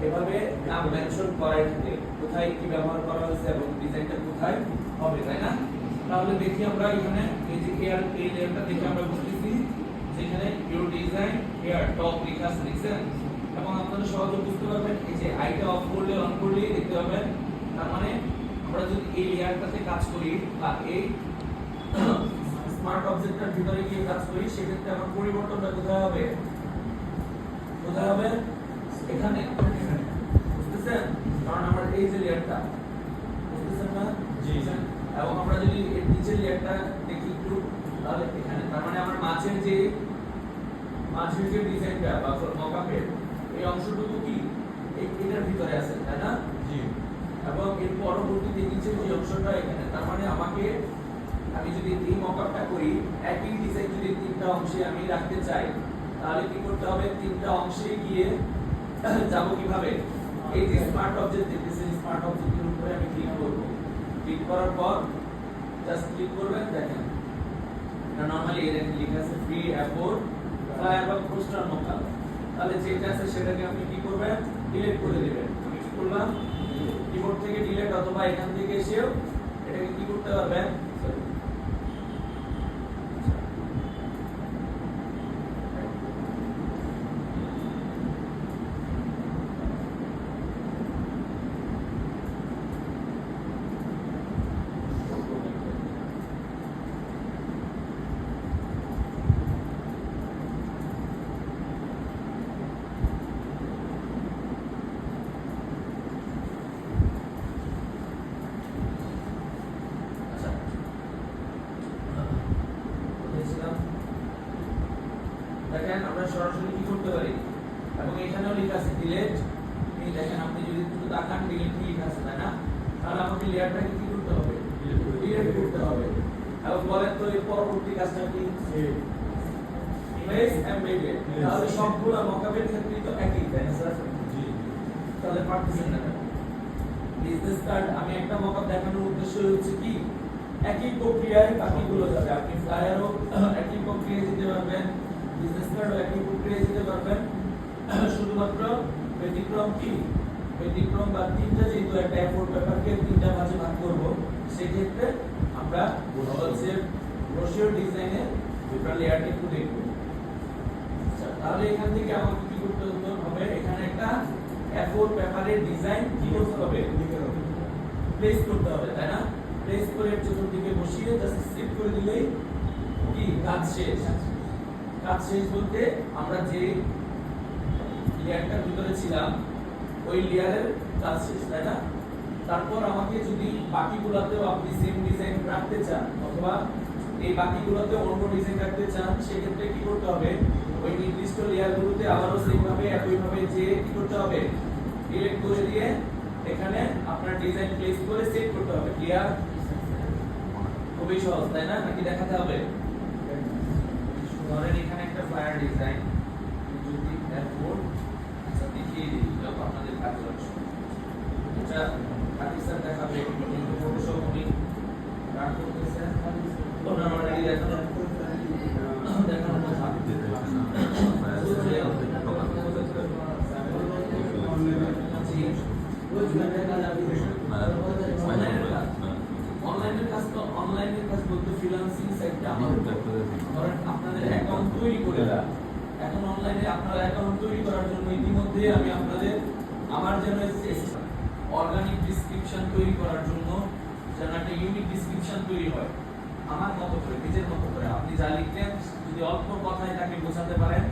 এভাবে নাম মেনশন করাই থাকে কোথায় কি ব্যবহার করা হয়েছে এবং ডিজাইনটা কোথায় হবে, তাই না? তাহলে দেখি আমরা এখানে এই যে এয়ার এই লেয়ারটা দেখে আমরা বুঝতেছি যেখানে ইউর ডিজাইন হেয়ার টপ লেখা আছে, দেখছেন? এবং আপনারা সহজে বুঝতে পারবেন এই যে আইটা অফ করলে অন করলে দেখতে পাবেন। তার মানে আমরা যদি এই লেয়ারটাতে কাজ করি বা এই স্মার্ট অবজেক্টটার ভিতরে গিয়ে কাজ করি সেক্ষেত্রে আমার পরিবর্তনটা কোথায় হবে? কোথায় হবে? এখানে। বুঝতেছেন? কারণ আমরা এই যে লেয়ারটা, বুঝতেছেন না? জি। এবং আমরা যদি এর নিচের লেয়ারটা দেখি একটু, তাহলে এখানে তার মানে আমার মাঝের যে ডিজাইনটা বা মকআপের এই অংশটুকু কি এটার ভিতরে আছে, তাই না? জি। এবং এর পরবর্তীতে নিচের যে অংশটা এখানে, তার মানে আমি যদি এই মকআপটা করি একই ডিজাইন যদি তিনটা অংশে আমি রাখতে চাই তাহলে কি করতে হবে? তিনটা অংশে গিয়ে যাব কিভাবে? এই যে স্মার্ট অবজেক্ট দেখতেছেন, স্মার্ট অবজেক্টের উপরে আমি ক্লিক করব। ক্লিক করার পর জাস্ট ক্লিক করবেন, দেখেন এটা নরমালি এর লেখা আছে ফ্রি অ্যাপোর্ট ফ্লায়ার বা পোস্টার মকআপ। তাহলে যেটা আছে সেটাকে আপনি কি করবেন? ডিলিট করে দিবেন। আমি কি করলাম? কিবোর্ড থেকে ডিলিট অথবা এখান থেকে এসেও এটাকে কি করতে পারবেন? দেখেন আমরা সরাসরি কি করতে পারি, এবং এখানেও লেখা আছে ডিলিট। এই দেখেন আপনি যদি একটু তাকান ডিলিট লেখা আছে, তাই না? তাহলে আমাকে লেয়ারটাকে কি করতে হবে? ডিলিট করতে হবে। এবং বলেন তো এই পরবর্তী কাজটা কি? Image embedded. তাহলে সবগুলো মকআপের ক্ষেত্রে তো একই, তাই না স্যার? জি। তাহলে পারতেছেন না কেন? বিজনেস কার্ড আমি একটা মকআপ দেখানোর উদ্দেশ্য হচ্ছে কি একই প্রক্রিয়ায় বাকিগুলো যাবে। আপনি ফ্লায়ারও একই প্রক্রিয়ায় দিতে পারবেন, বিজনেস কার্ডও একই প্রক্রিয়ায় দিতে পারবেন। শুধুমাত্র ব্যতিক্রম কি? ব্যতিক্রম বা তিনটা যেহেতু একটা এফোর্ট পেপারকে তিনটা ভাগে ভাগ করব, সেক্ষেত্রে আমরা হচ্ছে ব্রোশিওর ডিজাইনে দুটো লেয়ারটা একটু দেখব। আচ্ছা, তাহলে এখান থেকে আমাকে কি করতে হবে? এখানে একটা এফোর্ট পেপারের ডিজাইন কি করতে হবে? প্লেস করতে হবে, তাই না? প্লেস করে চতুর্দিকে বসিয়ে জাস্ট সেট করে দিলেই কি কাজ শেষ। কাজ শেষ বলতে আমরা যে লেয়ারটার ভিতরে ছিলাম ওই লেয়ারের কাজ শেষ, তাই না? তারপর আমাকে যদি বাকিগুলোতেও আপনি সেম ডিজাইন রাখতে চান অথবা এই বাকিগুলোতে অন্য ডিজাইন রাখতে চান, সেক্ষেত্রে কি করতে হবে? ওই নির্দিষ্ট লেয়ারগুলোতে আবারও সেম ভাবে একইভাবে যে কি করতে হবে? ডিলিট করে দিয়ে এখানে আপনার ডিজাইন প্লেস করে সেট করতে হবে। ক্লিয়ার? খুবই সহজ, তাই না? নাকি দেখাতে হবে? ধরেন এখানে একটা ফ্লায়ার ডিজাইন যদি এয়ারপোর্ট আচ্ছা দেখিয়ে দিই যখন আপনাদের কাজে লাগছে। এটা কাটি স্যার দেখাবে কিন্তু ফটোশপ উনি রান করতেছেন। ওনার অলরেডি দেখানো কথা অনলাইনের কাজ তো অনলাইনের কাজ বলতে ফ্রিল্যান্সিং সেক্টর আমাদের ধরেন আপনাদের অ্যাকাউন্ট তৈরি করে দেওয়া। এখন অনলাইনে আপনারা অ্যাকাউন্ট তৈরি করার জন্য ইতিমধ্যে আমি আপনাদের আমার জন্য অর্গানিক ডেসক্রিপশন তৈরি করার জন্য যেন একটা ইউনিক ডেসক্রিপশন তৈরি হয় আমার মতো করে নিজের মতো করে। আপনি যা লিখলেন যদি অল্প কথায় তাকে বোঝাতে পারেন